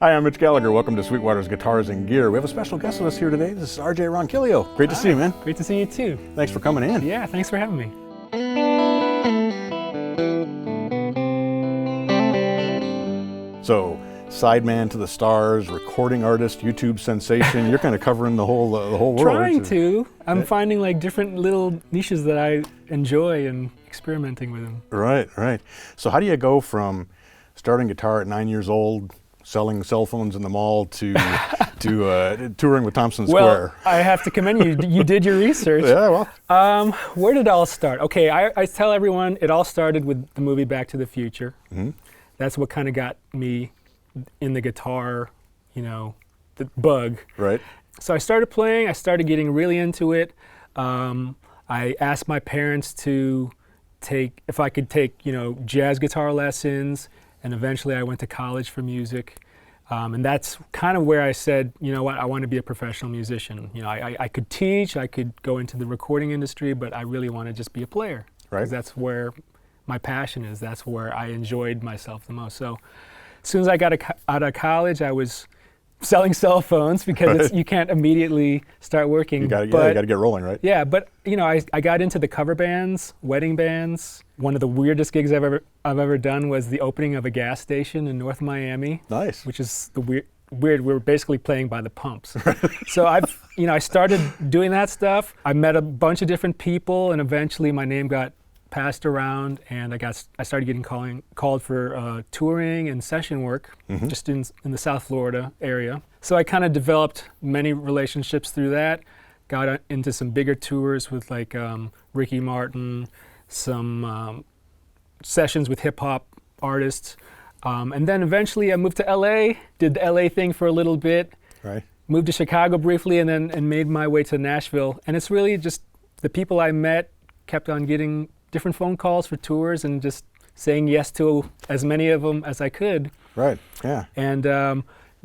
Hi, I'm Mitch Gallagher. Welcome to Sweetwater's Guitars and Gear. We have a special guest with us here today. This is RJ Ronquillo. Great to see you, man. Great to see you too. Thanks for coming in. Yeah, thanks for having me. So, sideman to the stars, recording artist, YouTube sensation. You're kind of covering the whole world. Trying to. I'm finding like different little niches that I enjoy and experimenting with them. Right. So, how do you go from starting guitar at 9 years old, selling cell phones in the mall, to touring with Thompson Square? Well, I have to commend you. You did your research. Yeah, well. Where did it all start? Okay, I tell everyone it all started with the movie Back to the Future. Mm-hmm. That's what kind of got me in the guitar, the bug. Right. So I started playing. I started getting really into it. I asked my parents to if I could take, jazz guitar lessons. And eventually I went to college for music. And that's kind of where I said, you know what, I want to be a professional musician. I could teach, I could go into the recording industry, but I really want to just be a player. Right. Because that's where my passion is. That's where I enjoyed myself the most. So as soon as I got out of college, I was selling cell phones because you can't immediately start working. You got to get rolling, right? Yeah, but I got into the cover bands, wedding bands. One of the weirdest gigs I've ever done was the opening of a gas station in North Miami. Nice. Which is the weird. We were basically playing by the pumps. So I started doing that stuff. I met a bunch of different people, and eventually my name got passed around, and I started getting called for touring and session work, just in the South Florida area. So I kind of developed many relationships through that. Got into some bigger tours with like Ricky Martin, some sessions with hip hop artists, and then eventually I moved to LA. Did the LA thing for a little bit. Right. Moved to Chicago briefly, and made my way to Nashville. And it's really just the people I met kept on getting different phone calls for tours and just saying yes to as many of them as I could. Right, yeah. And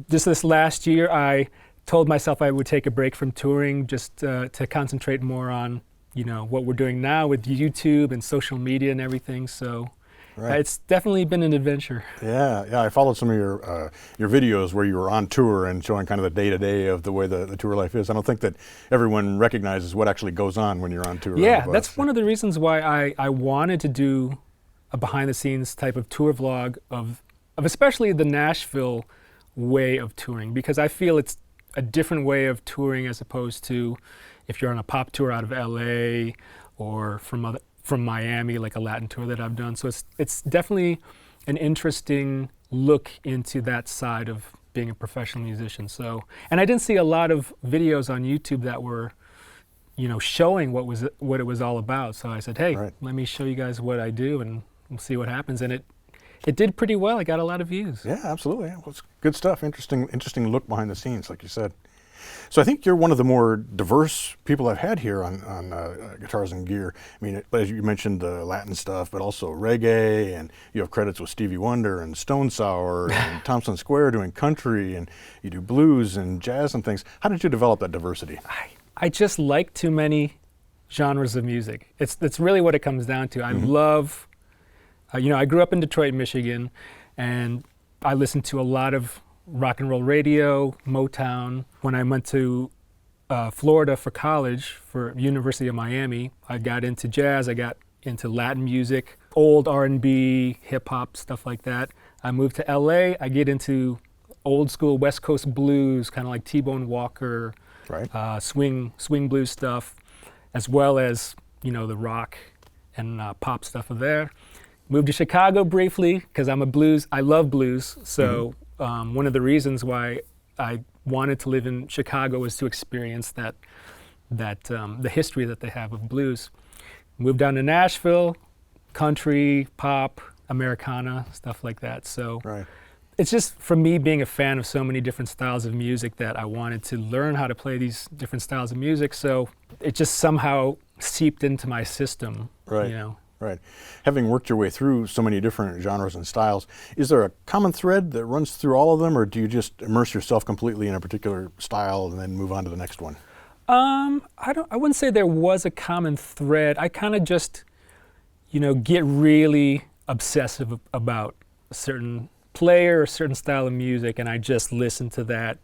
just this last year, I told myself I would take a break from touring just to concentrate more on, what we're doing now with YouTube and social media and everything. So it's definitely been an adventure. Yeah. I followed some of your videos where you were on tour and showing kind of the day-to-day of the way the tour life is. I don't think that everyone recognizes what actually goes on when you're on tour. Yeah, that's one of the reasons why I wanted to do a behind-the-scenes type of tour vlog of especially the Nashville way of touring, because I feel it's a different way of touring as opposed to if you're on a pop tour out of LA or from Miami, like a Latin tour that I've done. So it's definitely an interesting look into that side of being a professional musician. So, and I didn't see a lot of videos on YouTube that were, showing what it was all about. So I said, hey, let me show you guys what I do, and we'll see what happens. And it did pretty well. I got a lot of views. Yeah, absolutely. Well, it's good stuff. Interesting look behind the scenes, like you said. So I think you're one of the more diverse people I've had here on Guitars and Gear. I mean, as you mentioned, the Latin stuff, but also reggae, and you have credits with Stevie Wonder and Stone Sour and Thompson Square doing country, and you do blues and jazz and things. How did you develop that diversity? I just like too many genres of music. That's really what it comes down to. I love, I grew up in Detroit, Michigan, and I listened to a lot of rock and roll radio, Motown. When I went to Florida for college, for University of Miami, I got into jazz, I got into Latin music, old R&B, hip hop, stuff like that. I moved to LA, I get into old school West Coast blues, kind of like T-Bone Walker, swing blues stuff, as well as, the rock and pop stuff of there. Moved to Chicago briefly, because I love blues, so one of the reasons why I wanted to live in Chicago was to experience that the history that they have of blues. Moved down to Nashville, country, pop, Americana, stuff like that. So it's just, for me, being a fan of so many different styles of music, that I wanted to learn how to play these different styles of music. So it just somehow seeped into my system. Right. Having worked your way through so many different genres and styles, is there a common thread that runs through all of them, or do you just immerse yourself completely in a particular style and then move on to the next one? I wouldn't say there was a common thread. I kind of just, get really obsessive about a certain player a certain style of music and I just listen to that,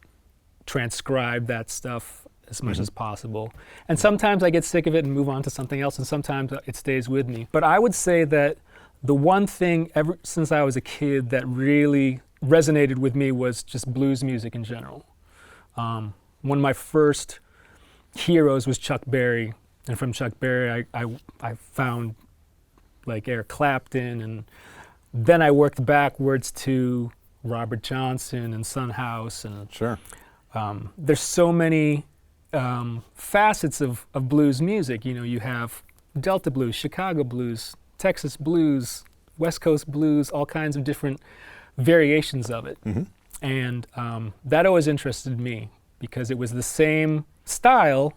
transcribe that stuff as much as possible. And sometimes I get sick of it and move on to something else, and sometimes it stays with me. But I would say that the one thing ever since I was a kid that really resonated with me was just blues music in general. One of my first heroes was Chuck Berry, and from Chuck Berry I found like Eric Clapton, and then I worked backwards to Robert Johnson and Son House, and Sure. there's so many facets of blues music. You know, you have Delta blues, Chicago blues, Texas blues, West Coast blues, all kinds of different variations of it. And that always interested me because it was the same style,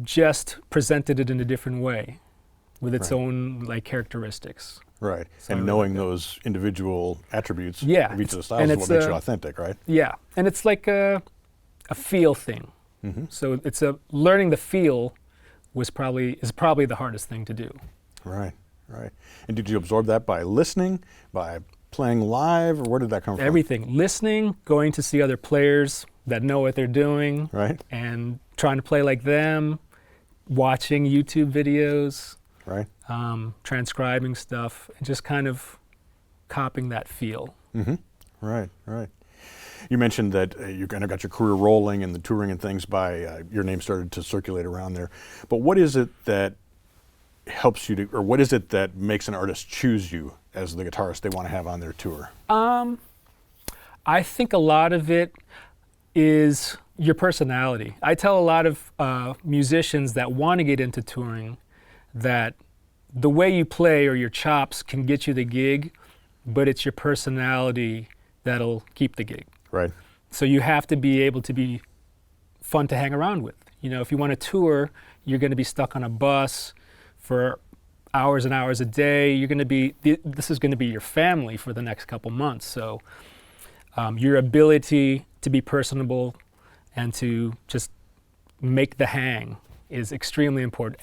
just presented it in a different way with its own like characteristics. Right. So And I knowing like that. those individual attributes Yeah, of each of the it's- styles and is what it's makes a- you authentic, right? Yeah, and it's like a feel thing. So it's learning the feel is probably the hardest thing to do. Right, right. And did you absorb that by listening, by playing live, or where did that come from? Everything, listening, going to see other players that know what they're doing, Right, and trying to play like them, watching YouTube videos, right. transcribing stuff, and just kind of copying that feel. Right, right. You mentioned that you kind of got your career rolling and the touring and things by your name started to circulate around there. But what is it that helps you to, or what is it that makes an artist choose you as the guitarist they want to have on their tour? I think a lot of it is your personality. I tell a lot of musicians that want to get into touring that the way you play or your chops can get you the gig, but it's your personality that'll keep the gig. Right. So you have to be able to be fun to hang around with. You know, if you want to tour, you're going to be stuck on a bus for hours and hours a day. You're going to be, this is going to be your family for the next couple months. So your ability to be personable and to just make the hang is extremely important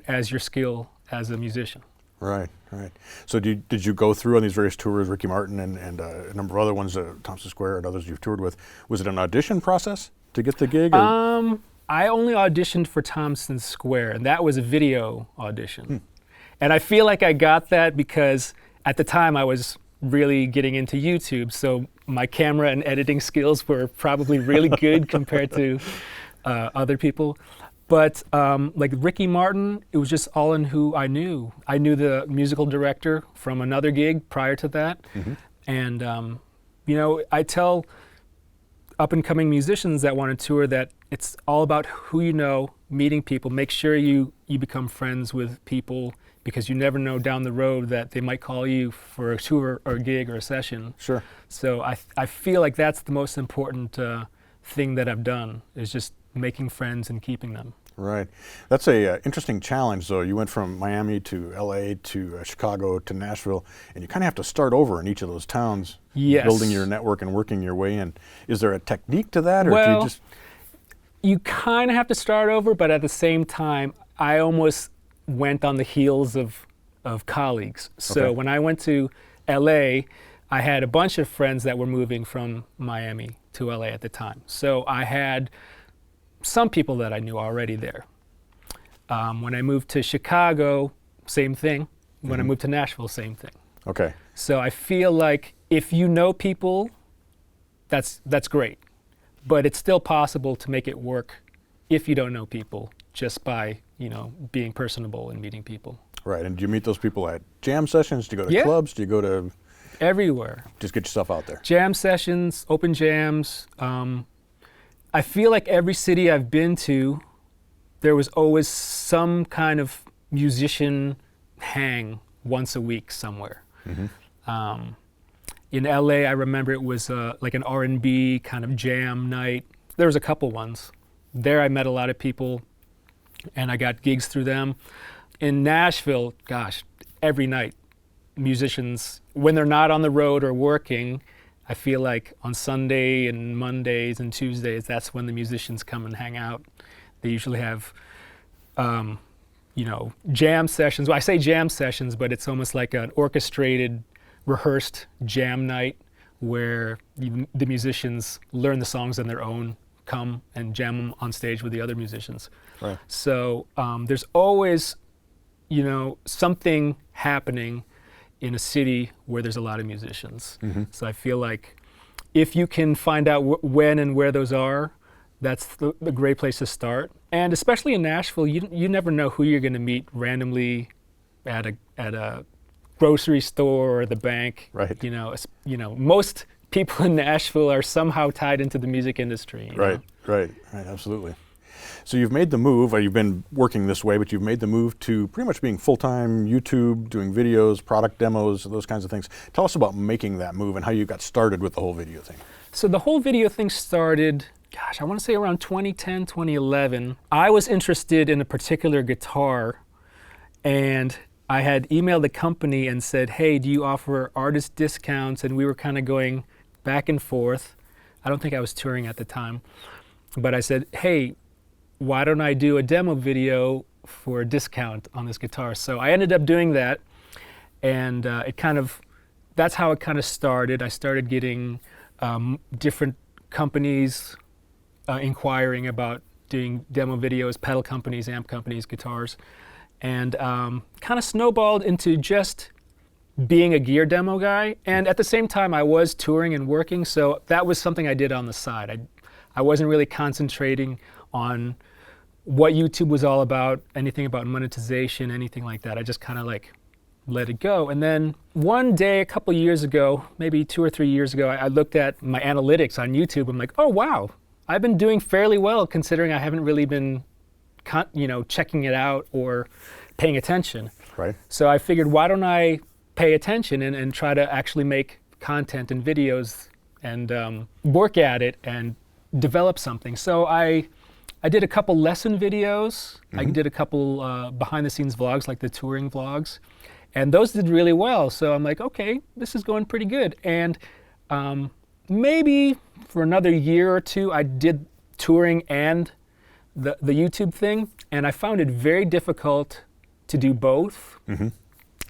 as your skill as a musician. Right, right. So did you go through on these various tours, Ricky Martin and a number of other ones, Thompson Square and others you've toured with, was it an audition process to get the gig? Or? I only auditioned for Thompson Square, and that was a video audition. And I feel like I got that because at the time I was really getting into YouTube, so my camera and editing skills were probably really good compared to other people. But like Ricky Martin, it was just all in who I knew. I knew the musical director from another gig prior to that. And, you know, I tell up-and-coming musicians that want to tour that it's all about who you know, meeting people. Make sure you become friends with people because you never know down the road that they might call you for a tour or a gig or a session. Sure. So I feel like that's the most important thing that I've done, is just making friends and keeping them. Right. That's a interesting challenge, though. You went from Miami to LA to Chicago to Nashville, and you kind of have to start over in each of those towns, Yes. building your network and working your way in. Is there a technique to that, or do Well, you just... You kind of have to start over, but at the same time, I almost went on the heels of colleagues. So Okay. when I went to LA, I had a bunch of friends that were moving from Miami to LA at the time. So I had some people that I knew already there. When I moved to Chicago, same thing. When I moved to Nashville, same thing. Okay. So I feel like if you know people, that's great. But it's still possible to make it work if you don't know people, just by, you know, being personable and meeting people. Right. And do you meet those people at jam sessions? Do you go to Yeah. clubs? Do you go to... Everywhere. Just get yourself out there? Jam sessions, open jams. I feel like every city I've been to, there was always some kind of musician hang once a week somewhere. In LA, I remember it was like an R&B kind of jam night. There was a couple ones. There I met a lot of people, and I got gigs through them. In Nashville, gosh, every night, musicians, when they're not on the road or working, I feel like on Sunday and Mondays and Tuesdays, that's when the musicians come and hang out. They usually have, you know, jam sessions. Well, I say jam sessions, but it's almost like an orchestrated, rehearsed jam night where the musicians learn the songs on their own, come and jam them on stage with the other musicians. Right. So there's always, something happening in a city where there's a lot of musicians. Mm-hmm. So I feel like if you can find out when and where those are, that's the great place to start. And especially in Nashville, you never know who you're going to meet randomly at a grocery store or the bank. Right. Most people in Nashville are somehow tied into the music industry. Right, absolutely. So you've made the move, or you've been working this way, but you've made the move to pretty much being full-time YouTube, doing videos, product demos, those kinds of things. Tell us about making that move and how you got started with the whole video thing. So the whole video thing started, I want to say around 2010, 2011. I was interested in a particular guitar, and I had emailed the company and said, hey, do you offer artist discounts? And we were kind of going back and forth. I don't think I was touring at the time. But I said, hey, why don't I do a demo video for a discount on this guitar? So I ended up doing that, and that's how it kind of started. I started getting different companies inquiring about doing demo videos, pedal companies, amp companies, guitars, and kind of snowballed into just being a gear demo guy. And at the same time, I was touring and working, so that was something I did on the side. I wasn't really concentrating on what YouTube was all about, anything about monetization, anything like that. I just kind of let it go. And then one day, a couple years ago, maybe 2 or 3 years ago, I looked at my analytics on YouTube. I'm like, oh, wow, I've been doing fairly well considering I haven't really been checking it out or paying attention. Right. So I figured, why don't I pay attention and try to actually make content and videos and work at it and develop something. So I did a couple lesson videos. Mm-hmm. I did a couple behind the scenes vlogs, like the touring vlogs. And those did really well. So I'm like, okay, this is going pretty good. And maybe for another year or two, I did touring and the YouTube thing. And I found it very difficult to do both. Mm-hmm.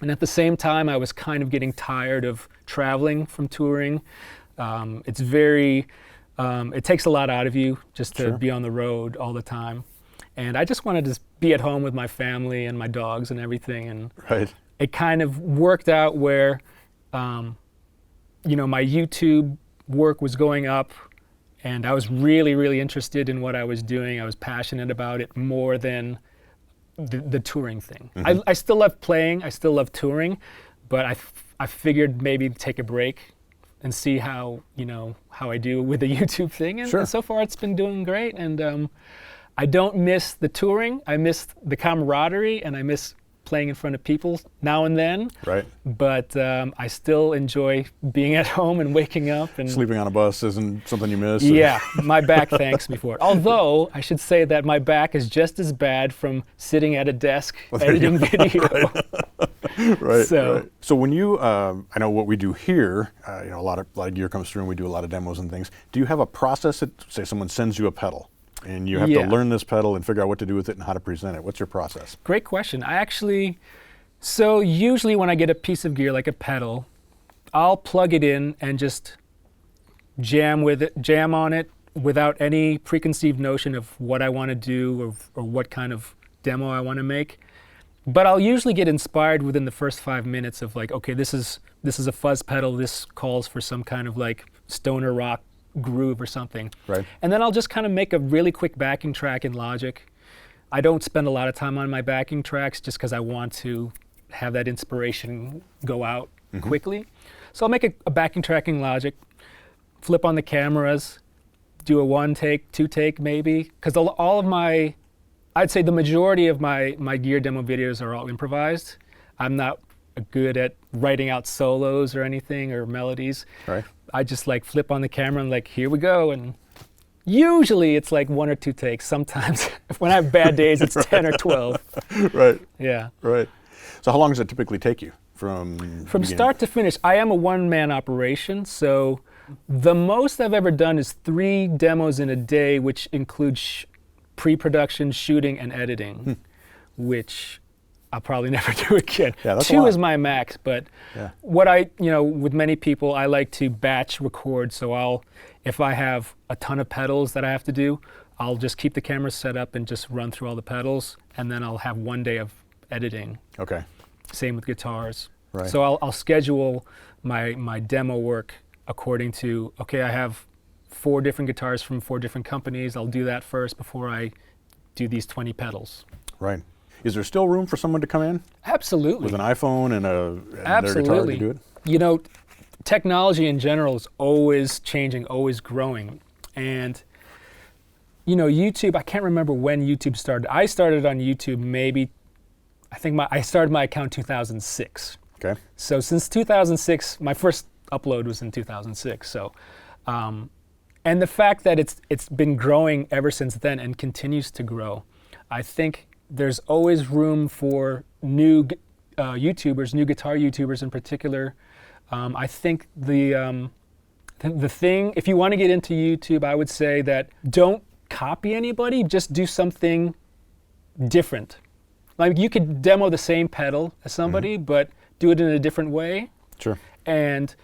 And at the same time, I was kind of getting tired of traveling from touring. It's very... it takes a lot out of you just to be on the road all the time. And I just wanted to be at home with my family and my dogs and everything. And it kind of worked out where, my YouTube work was going up, and I was really, really interested in what I was doing. I was passionate about it more than the touring thing. Mm-hmm. I still love playing. I still love touring, but I figured maybe take a break and see how I do with the YouTube thing. And so far it's been doing great. And I don't miss the touring. I miss the camaraderie, and I miss playing in front of people now and then. Right. But I still enjoy being at home and waking up. And sleeping on a bus isn't something you miss? Yeah, my back thanks me for it. Although I should say that my back is just as bad from sitting at a desk editing video. Right. So when you, I know what we do here, a lot of gear comes through and we do a lot of demos and things. Do you have a process that, say someone sends you a pedal and you have to learn this pedal and figure out what to do with it and how to present it? What's your process? Great question. So usually when I get a piece of gear like a pedal, I'll plug it in and just jam on it without any preconceived notion of what I want to do or what kind of demo I want to make. But I'll usually get inspired within the first 5 minutes of okay, this is a fuzz pedal. This calls for some kind of stoner rock groove or something. Right. And then I'll just kind of make a really quick backing track in Logic. I don't spend a lot of time on my backing tracks just because I want to have that inspiration go out quickly. So I'll make a backing track in Logic, flip on the cameras, do a 1 take, 2 take maybe, because all of my, I'd say the majority of my gear demo videos are all improvised. I'm not good at writing out solos or anything or melodies. Right. I just flip on the camera and here we go. And usually it's 1 or 2 takes. Sometimes when I have bad days, it's 10 or 12. Right. Yeah. Right. So how long does it typically take you from start to finish? I am a one-man operation, so the most I've ever done is 3 demos in a day, which includes pre-production, shooting, and editing, which I'll probably never do again. Yeah, that's a 2 lot. is my max, but Yeah. what with many people, I like to batch record. So if I have a ton of pedals that I have to do, I'll just keep the camera set up and just run through all the pedals, and then I'll have one day of editing. Okay. Same with guitars. Right. So I'll schedule my demo work according to, okay, I have 4 different guitars from 4 different companies. I'll do that first before I do these 20 pedals. Right. Is there still room for someone to come in Absolutely. with an iPhone and their guitar Absolutely. to do it? You know, technology in general is always changing, always growing. And, YouTube, I can't remember when YouTube started. I started on YouTube I started my account 2006. Okay. So since 2006, my first upload was in 2006. So, and the fact that it's been growing ever since then and continues to grow, I think there's always room for new YouTubers, new guitar YouTubers in particular. I think the thing, if you want to get into YouTube, I would say that don't copy anybody, just do something different. Like you could demo the same pedal as somebody, but do it in a different way. Sure. And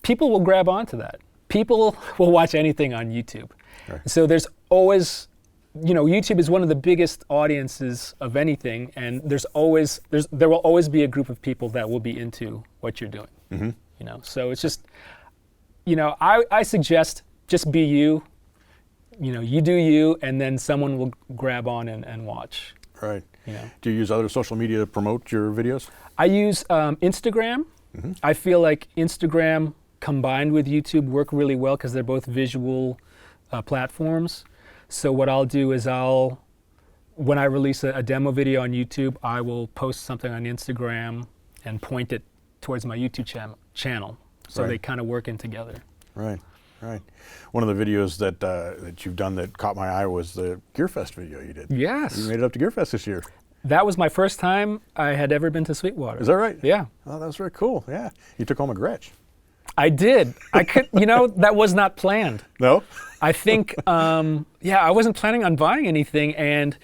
people will grab onto that. People will watch anything on YouTube. Right. So there's always, YouTube is one of the biggest audiences of anything, and there will always be a group of people that will be into what you're doing. Mm-hmm. So it's just, I suggest just be you. You do you, and then someone will grab on and watch. Right. Do you use other social media to promote your videos? I use Instagram. Mm-hmm. I feel like Instagram combined with YouTube work really well because they're both visual platforms. So what I'll do is when I release a demo video on YouTube, I will post something on Instagram and point it towards my YouTube channel. So Right. they kind of work in together. Right. Right. One of the videos that you've done that caught my eye was the GearFest video you did. Yes. You made it up to GearFest this year. That was my first time I had ever been to Sweetwater. Is that right? Yeah. Oh, that was very cool. Yeah. You took home a Gretsch. I did. I could, that was not planned. No? I think, I wasn't planning on buying anything, and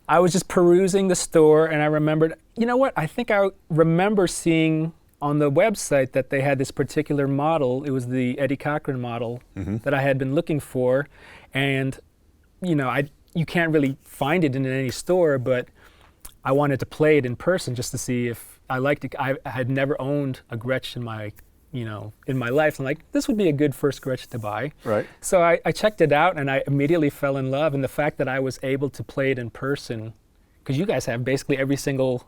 I was just perusing the store, and I remembered, I think I remember seeing on the website that they had this particular model. It was the Eddie Cochran model that I had been looking for, and, you can't really find it in any store, but I wanted to play it in person just to see if I liked it. I had never owned a Gretsch in my life. I'm like, this would be a good first Gretsch to buy. Right. So I checked it out, and I immediately fell in love. And the fact that I was able to play it in person, because you guys have basically every single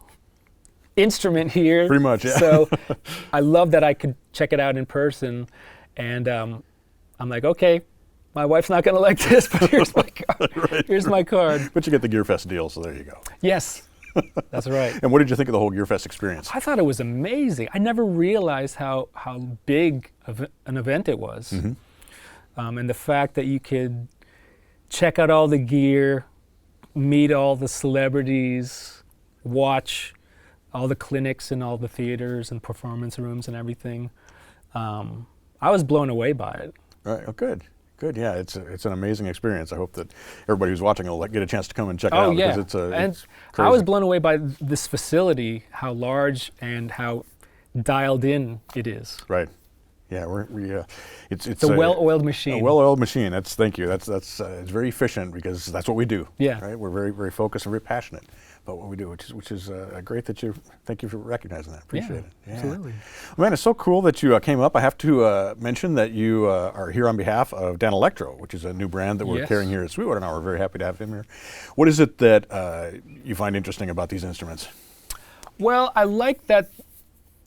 instrument here. Pretty much, yeah. So I love that I could check it out in person. And I'm like, okay, my wife's not going to like this, but here's my card. Right, here's my card. But you get the GearFest deal, so there you go. Yes, that's right. And what did you think of the whole GearFest experience? I thought it was amazing. I never realized how big of an event it was. And the fact that you could check out all the gear, meet all the celebrities, watch all the clinics and all the theaters and performance rooms and everything. I was blown away by it. Right. Oh, good. Good. Yeah, it's an amazing experience. I hope that everybody who's watching will get a chance to come and check it out. Yeah. Because and it's crazy. I was blown away by this facility, how large and how dialed in it is. Right. Yeah, it's a well-oiled machine. A well-oiled machine. Thank you. That's it's very efficient because that's what we do. Yeah. Right. We're very, very focused and very passionate about what we do, which is great that thank you for recognizing that. Appreciate it. Yeah. Absolutely. Man, it's so cool that you came up. I have to mention that you are here on behalf of Dan Electro, which is a new brand that we're Yes. carrying here at Sweetwater. Now we're very happy to have him here. What is it that you find interesting about these instruments? Well, I like that,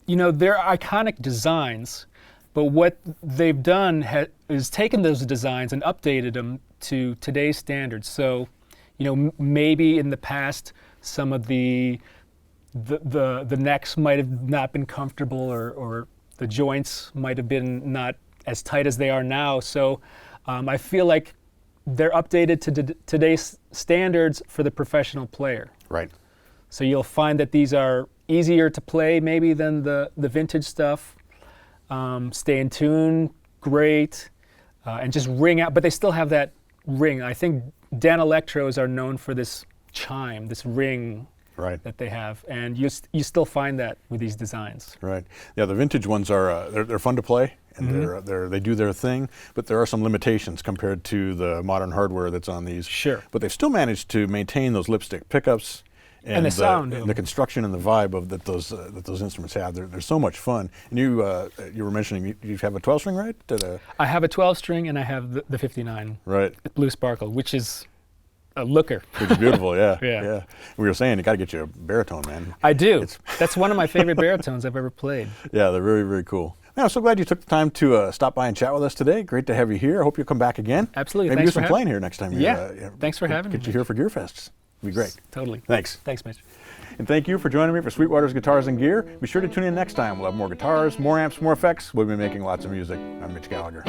they're iconic designs, but what they've done is taken those designs and updated them to today's standards. So, maybe in the past, some of the necks might have not been comfortable, or the joints might have been not as tight as they are now. So I feel like they're updated to today's standards for the professional player. Right. So you'll find that these are easier to play maybe than the vintage stuff. Stay in tune, great, and just ring out, but they still have that ring. I think Dan Electros are known for this chime, this ring Right. that they have, and you still find that with these designs. Right. Yeah, the vintage ones are they're fun to play, and they do their thing, but there are some limitations compared to the modern hardware that's on these. Sure. But they've still managed to maintain those lipstick pickups And the sound. and the construction and the vibe of that those instruments have. They're so much fun. And you were mentioning you have a 12-string, right? I have a 12-string and I have the 59 Right. Blue Sparkle, which is a looker. Which is beautiful, yeah. Yeah. We were saying you got to get you a baritone, man. I do. It's That's one of my favorite baritones I've ever played. Yeah, they're very, very cool. Man, I'm so glad you took the time to stop by and chat with us today. Great to have you here. I hope you'll come back again. Absolutely. Maybe Thanks do some for playing here next time. Yeah. Thanks for having me. Get you here for Gear Fests. It'd be great. Totally. Thanks. Thanks, Mitch. And thank you for joining me for Sweetwater's Guitars and Gear. Be sure to tune in next time. We'll have more guitars, more amps, more effects. We'll be making lots of music. I'm Mitch Gallagher.